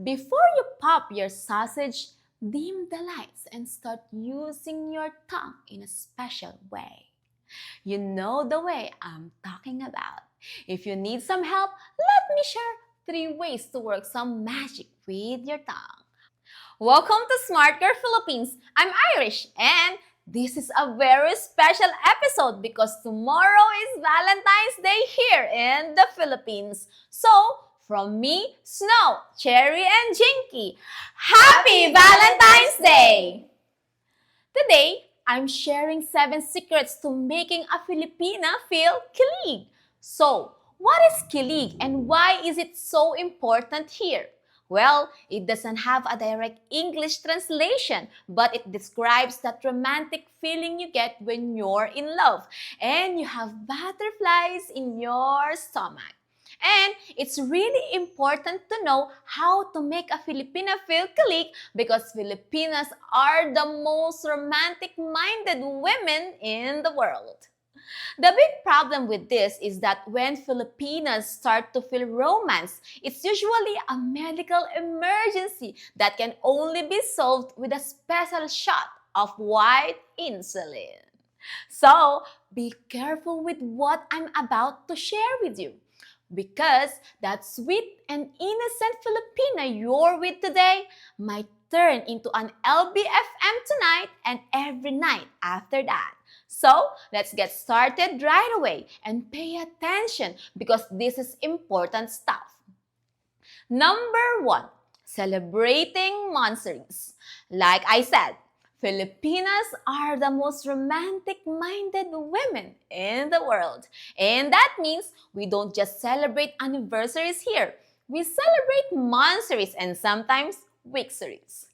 Before you pop your sausage, dim the lights and start using your tongue in a special way. You know the way I'm talking about. If you need some help, let me share 3 ways to work some magic with your tongue. Welcome to Smart Girl Philippines. I'm Irish and this is a very special episode because tomorrow is Valentine's Day here in the Philippines. So, from me, Snow, Cherry, and Jinky, Happy Valentine's Day! Today, I'm sharing 7 secrets to making a Filipina feel kilig. So, what is kilig and why is it so important here? Well, it doesn't have a direct English translation, but it describes that romantic feeling you get when you're in love and you have butterflies in your stomach. And it's really important to know how to make a Filipina feel kilig because Filipinas are the most romantic-minded women in the world. The big problem with this is that when Filipinas start to feel romance, it's usually a medical emergency that can only be solved with a special shot of white insulin. So, be careful with what I'm about to share with you. Because that sweet and innocent Filipina you're with today might turn into an LBFM tonight and every night after that. So, let's get started right away and pay attention because this is important stuff. Number 1, celebrating monthsaries. Like I said, Filipinas are the most romantic-minded women in the world. And that means we don't just celebrate anniversaries here. We celebrate monthsaries and sometimes weeksaries.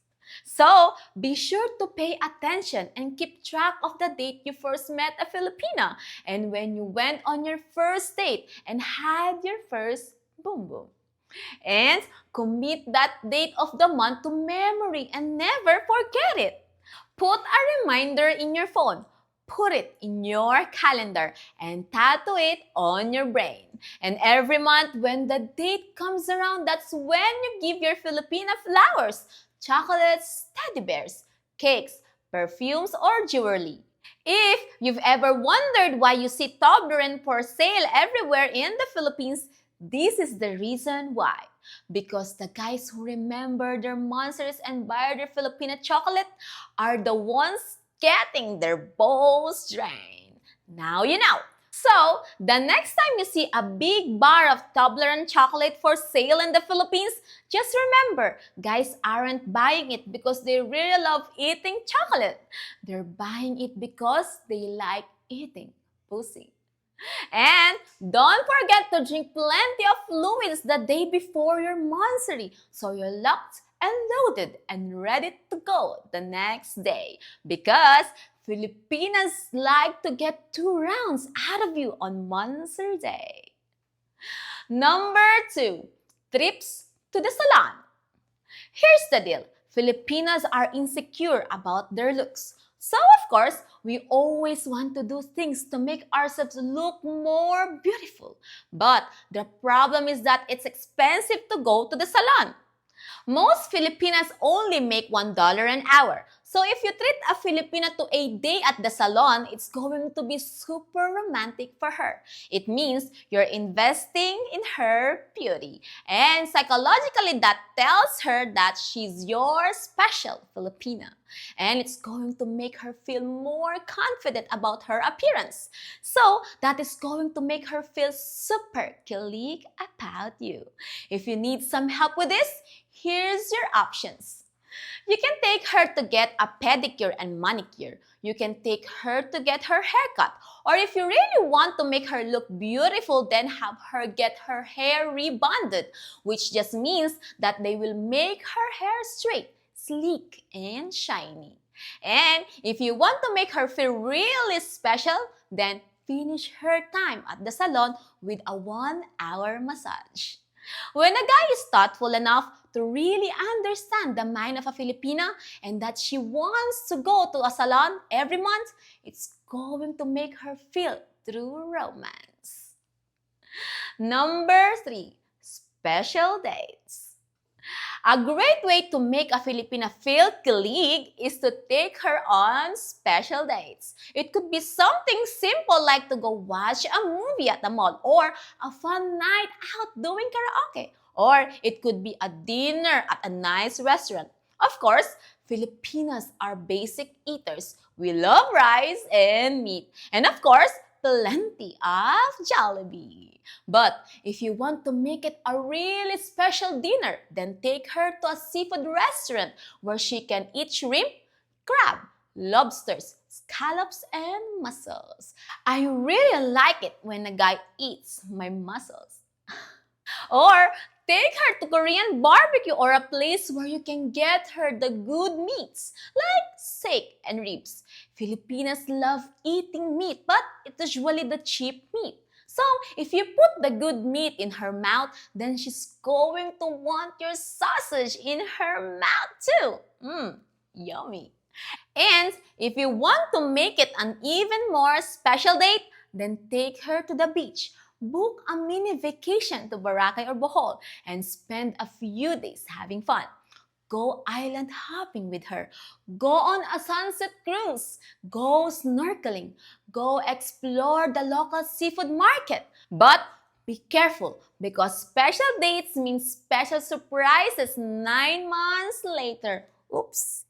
So, be sure to pay attention and keep track of the date you first met a Filipina and when you went on your first date and had your first boom boom. And commit that date of the month to memory and never forget it. Put a reminder in your phone. Put it in your calendar and tattoo it on your brain. And every month when the date comes around, that's when you give your Filipina flowers, chocolates, teddy bears, cakes, perfumes, or jewelry. If you've ever wondered why you see Toblerone for sale everywhere in the Philippines, this is the reason why. Because the guys who remember their monsters and buy their Filipina chocolate are the ones getting their balls drained. Now you know. So, the next time you see a big bar of Toblerone chocolate for sale in the Philippines, just remember, guys aren't buying it because they really love eating chocolate. They're buying it because they like eating pussy. And don't forget to drink plenty of fluids the day before your monthsary so you're locked and loaded and ready to go the next day because Filipinas like to get 2 rounds out of you on monthsary day. Number 2, trips to the salon. Here's the deal. Filipinas are insecure about their looks. So, of course, we always want to do things to make ourselves look more beautiful. But the problem is that it's expensive to go to the salon. Most Filipinas only make $1 an hour. So if you treat a Filipina to a day at the salon, it's going to be super romantic for her. It means you're investing in her beauty. And psychologically, that tells her that she's your special Filipina. And it's going to make her feel more confident about her appearance. So that is going to make her feel super kilig about you. If you need some help with this, here's your options. You can take her to get a pedicure and manicure. You can take her to get her haircut. Or if you really want to make her look beautiful, then have her get her hair rebonded, which just means that they will make her hair straight, sleek, and shiny. And if you want to make her feel really special, then finish her time at the salon with a 1-hour massage. When a guy is thoughtful enough to really understand the mind of a Filipina and that she wants to go to a salon every month, it's going to make her feel true romance. Number 3, special dates. A great way to make a Filipina feel kilig is to take her on special dates. It could be something simple like to go watch a movie at the mall or a fun night out doing karaoke. Or it could be a dinner at a nice restaurant. Of course, Filipinas are basic eaters. We love rice and meat. And of course, plenty of Jollibee. But if you want to make it a really special dinner, then take her to a seafood restaurant where she can eat shrimp, crab, lobsters, scallops, and mussels. I really like it when a guy eats my mussels. Or take her to Korean barbecue or a place where you can get her the good meats like steak and ribs. Filipinas love eating meat, but it's usually the cheap meat. So if you put the good meat in her mouth, then she's going to want your sausage in her mouth too. Yummy. And if you want to make it an even more special date, then take her to the beach. Book a mini vacation to Boracay or Bohol and spend a few days having fun. Go island hopping with her. Go on a sunset cruise. Go snorkeling. Go explore the local seafood market. But be careful because special dates mean special surprises 9 months later. Oops.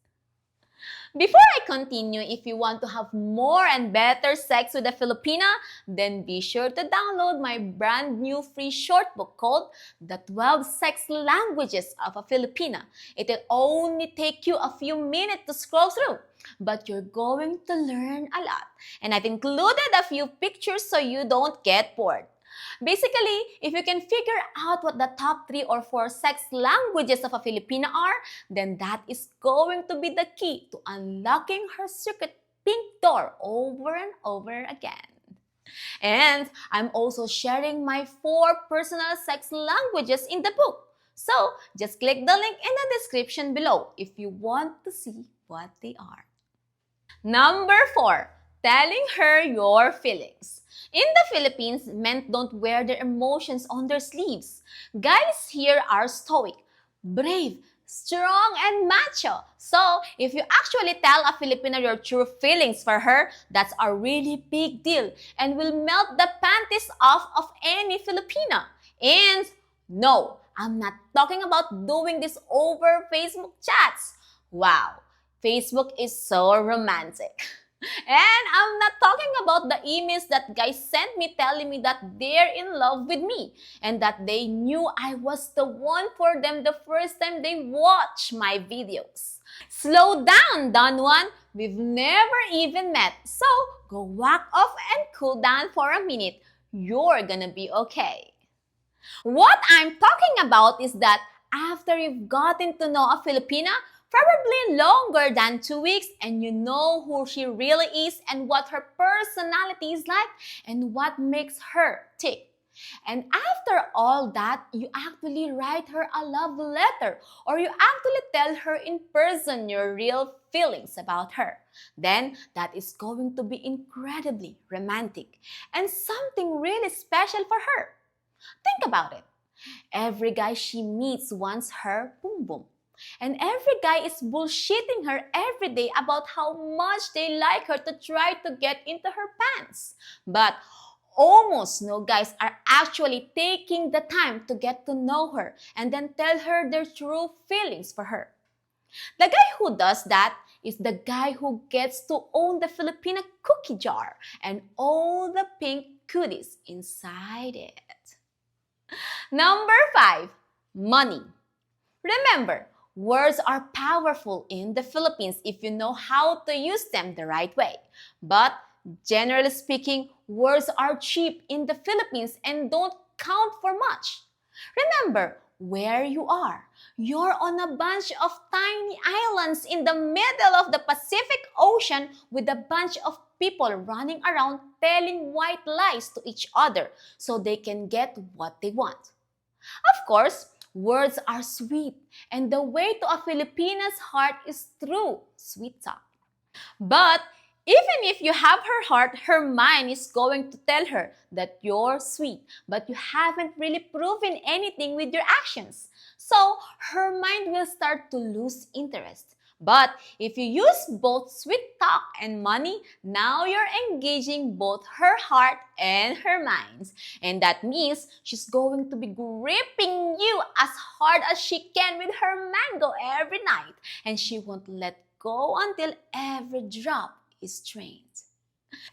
Before I continue, if you want to have more and better sex with a Filipina, then be sure to download my brand new free short book called The 12 Sex Languages of a Filipina. It will only take you a few minutes to scroll through, but you're going to learn a lot. And I've included a few pictures so you don't get bored. Basically, if you can figure out what the top 3 or 4 sex languages of a Filipina are, then that is going to be the key to unlocking her secret pink door over and over again. And I'm also sharing my 4 personal sex languages in the book. So just click the link in the description below if you want to see what they are. Number 4, telling her your feelings. In the Philippines, men don't wear their emotions on their sleeves. Guys here are stoic, brave, strong, and macho. So, if you actually tell a Filipina your true feelings for her, that's a really big deal and will melt the panties off of any Filipina. And no, I'm not talking about doing this over Facebook chats. Wow, Facebook is so romantic. And I'm not talking about the emails that guys sent me telling me that they're in love with me and that they knew I was the one for them the first time they watched my videos. Slow down, Don Juan. We've never even met. So go walk off and cool down for a minute. You're gonna be okay. What I'm talking about is that after you've gotten to know a Filipina, probably longer than 2 weeks, and you know who she really is and what her personality is like and what makes her tick. And after all that, you actually write her a love letter or you actually tell her in person your real feelings about her. Then that is going to be incredibly romantic and something really special for her. Think about it. Every guy she meets wants her boom boom. And every guy is bullshitting her every day about how much they like her to try to get into her pants. But almost no guys are actually taking the time to get to know her and then tell her their true feelings for her. The guy who does that is the guy who gets to own the Filipina cookie jar and all the pink goodies inside it. Number 5, money. Remember, words are powerful in the Philippines if you know how to use them the right way. But generally speaking, words are cheap in the Philippines and don't count for much. Remember where you are. You're on a bunch of tiny islands in the middle of the Pacific Ocean with a bunch of people running around telling white lies to each other so they can get what they want. Of course, words are sweet, and the way to a Filipina's heart is through sweet talk. But even if you have her heart, her mind is going to tell her that you're sweet, but you haven't really proven anything with your actions. So her mind will start to lose interest. But if you use both sweet talk and money, now you're engaging both her heart and her minds. And that means she's going to be gripping you as hard as she can with her mango every night. And she won't let go until every drop is drained.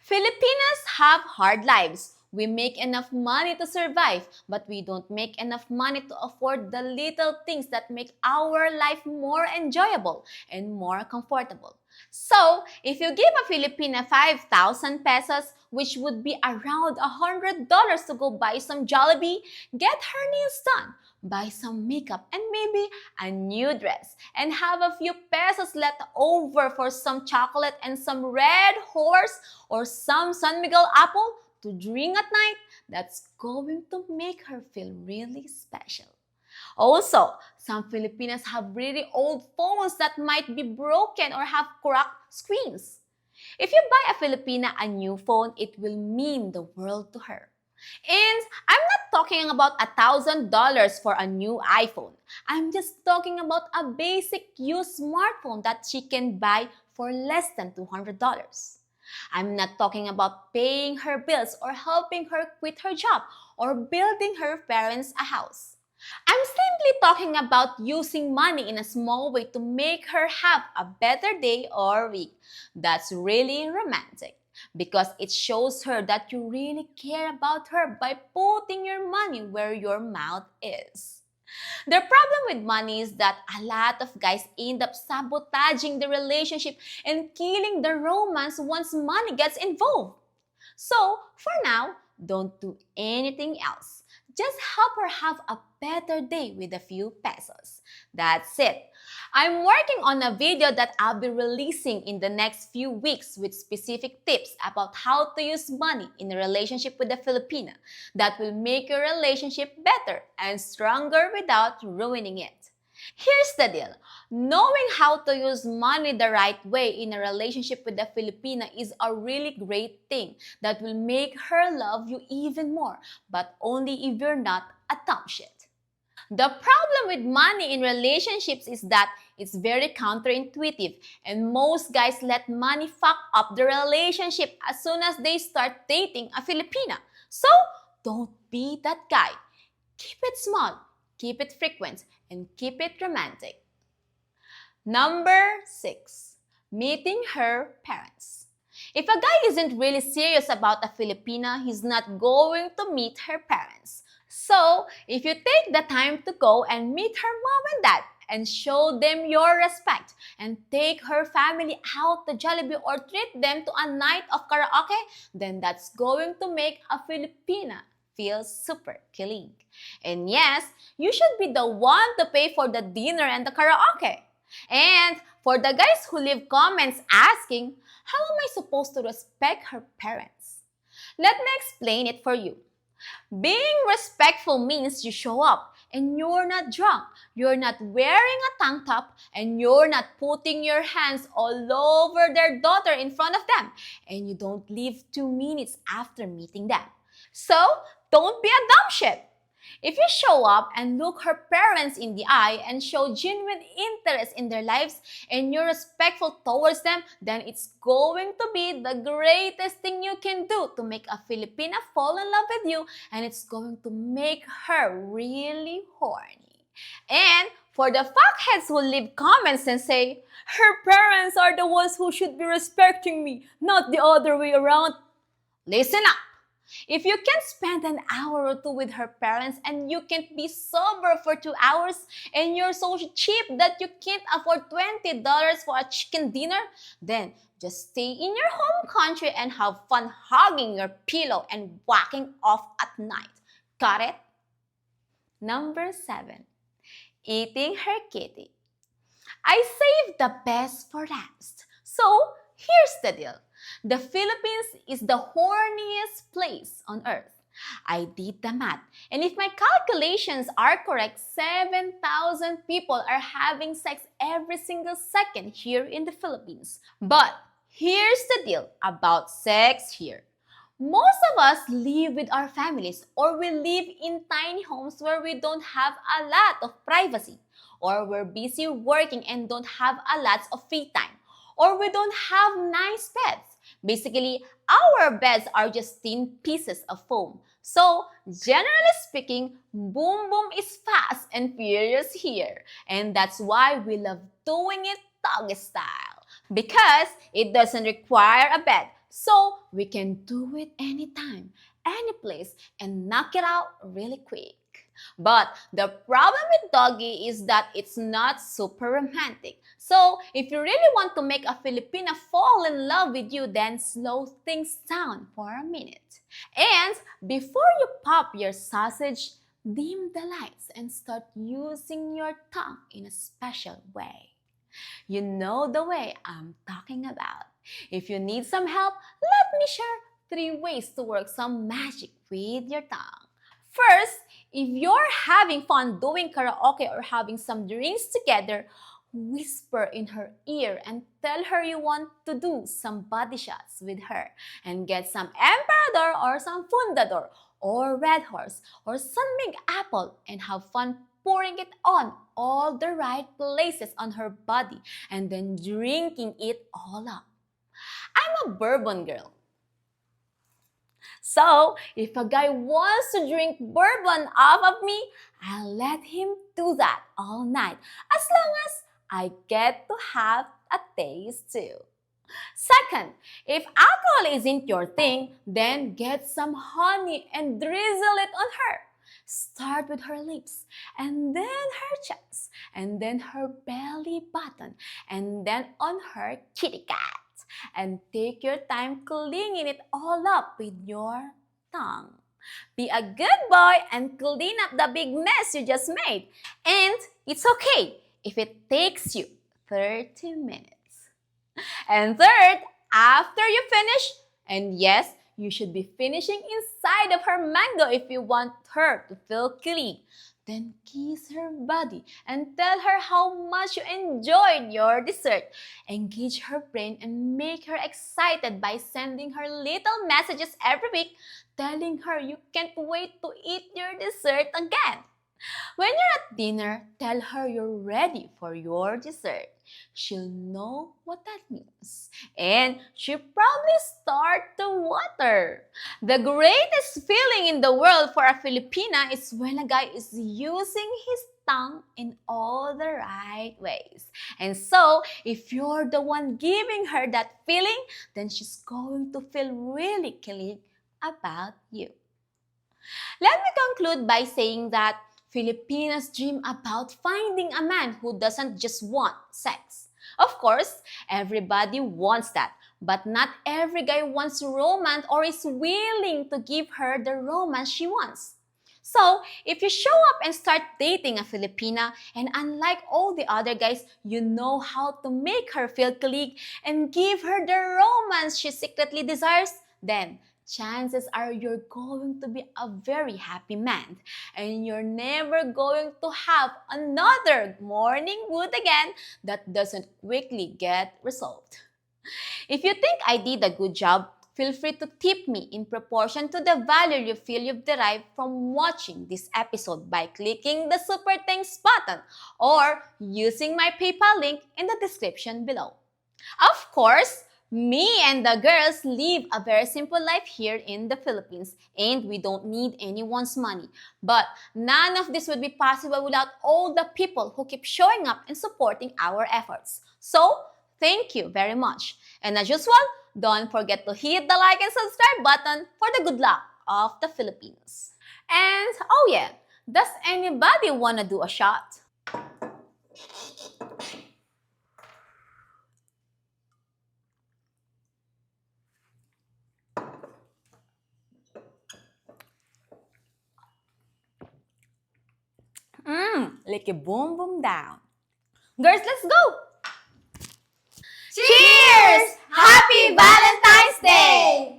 Filipinas have hard lives. We make enough money to survive, but we don't make enough money to afford the little things that make our life more enjoyable and more comfortable. So, if you give a Filipina 5,000 pesos, which would be around $100 to go buy some Jollibee, get her nails done, buy some makeup, and maybe a new dress, and have a few pesos left over for some chocolate and some red horse or some San Miguel apple to drink at night, that's going to make her feel really special. Also, some Filipinas have really old phones that might be broken or have cracked screens. If you buy a Filipina a new phone, it will mean the world to her. And I'm not talking about $1,000 for a new iPhone. I'm just talking about a basic used smartphone that she can buy for less than $200. I'm not talking about paying her bills or helping her quit her job or building her parents a house. I'm simply talking about using money in a small way to make her have a better day or week. That's really romantic because it shows her that you really care about her by putting your money where your mouth is. The problem with money is that a lot of guys end up sabotaging the relationship and killing the romance once money gets involved. So, for now, don't do anything else. Just help her have a better day with a few pesos. That's it. I'm working on a video that I'll be releasing in the next few weeks with specific tips about how to use money in a relationship with a Filipina that will make your relationship better and stronger without ruining it. Here's the deal. Knowing how to use money the right way in a relationship with a Filipina is a really great thing that will make her love you even more, but only if you're not a dumb shit. The problem with money in relationships is that it's very counterintuitive, and most guys let money fuck up the relationship as soon as they start dating a Filipina. So, don't be that guy. Keep it small, keep it frequent, and keep it romantic. Number 6. Meeting her parents. If a guy isn't really serious about a Filipina, he's not going to meet her parents. So, if you take the time to go and meet her mom and dad and show them your respect and take her family out to Jollibee or treat them to a night of karaoke, then that's going to make a Filipina feel super kilig. And yes, you should be the one to pay for the dinner and the karaoke. And for the guys who leave comments asking, how am I supposed to respect her parents? Let me explain it for you. Being respectful means you show up and you're not drunk, you're not wearing a tank top, and you're not putting your hands all over their daughter in front of them, and you don't leave 2 minutes after meeting them. So, don't be a dumb shit. If you show up and look her parents in the eye and show genuine interest in their lives and you're respectful towards them, then it's going to be the greatest thing you can do to make a Filipina fall in love with you, and it's going to make her really horny. And for the fuckheads who leave comments and say, her parents are the ones who should be respecting me, not the other way around, listen up. If you can spend an hour or two with her parents and you can't be sober for 2 hours and you're so cheap that you can't afford $20 for a chicken dinner, then just stay in your home country and have fun hugging your pillow and whacking off at night. Got it? Number 7. Eating her kitty. I saved the best for last. So, here's the deal. The Philippines is the horniest place on earth. I did the math, and if my calculations are correct, 7,000 people are having sex every single second here in the Philippines. But here's the deal about sex here. Most of us live with our families, or we live in tiny homes where we don't have a lot of privacy, or we're busy working and don't have a lot of free time, or we don't have nice beds. Basically, our beds are just thin pieces of foam. So, generally speaking, boom boom is fast and furious here. And that's why we love doing it doggy style. Because it doesn't require a bed. So, we can do it anytime, any place, and knock it out really quick. But the problem with doggy is that it's not super romantic. So, if you really want to make a Filipina fall in love with you, then slow things down for a minute. And before you pop your sausage, dim the lights and start using your tongue in a special way. You know the way I'm talking about. If you need some help, let me share 3 ways to work some magic with your tongue. First, if you're having fun doing karaoke or having some drinks together, whisper in her ear and tell her you want to do some body shots with her and get some emperador or some fundador or red horse or some big apple and have fun pouring it on all the right places on her body and then drinking it all up. I'm a bourbon girl. So, if a guy wants to drink bourbon off of me, I'll let him do that all night as long as I get to have a taste too. Second, if alcohol isn't your thing, then get some honey and drizzle it on her. Start with her lips, and then her chest, and then her belly button, and then on her kitty cat. And take your time cleaning it all up with your tongue. Be a good boy and clean up the big mess you just made. And it's okay if it takes you 30 minutes. And third, after you finish, and yes, you should be finishing inside of her mango if you want her to feel clean. Then kiss her body and tell her how much you enjoyed your dessert. Engage her brain and make her excited by sending her little messages every week telling her you can't wait to eat your dessert again. When you're at dinner, tell her you're ready for your dessert. She'll know what that means. And she'll probably start to water. The greatest feeling in the world for a Filipina is when a guy is using his tongue in all the right ways. And so, if you're the one giving her that feeling, then she's going to feel really kilig about you. Let me conclude by saying that Filipinas dream about finding a man who doesn't just want sex. Of course, everybody wants that, but not every guy wants romance or is willing to give her the romance she wants. So, if you show up and start dating a Filipina, and unlike all the other guys, you know how to make her feel kilig and give her the romance she secretly desires, then chances are you're going to be a very happy man and you're never going to have another morning wood again that doesn't quickly get resolved. If you think I did a good job, feel free to tip me in proportion to the value you feel you've derived from watching this episode by clicking the Super Thanks button or using my PayPal link in the description below. Of course, me and the girls live a very simple life here in the Philippines and we don't need anyone's money. But none of this would be possible without all the people who keep showing up and supporting our efforts. So, thank you very much. And as usual, don't forget to hit the like and subscribe button for the good luck of the Philippines. And oh yeah, does anybody wanna do a shot? Licky boom boom down. Girls, let's go! Cheers! Happy Valentine's Day!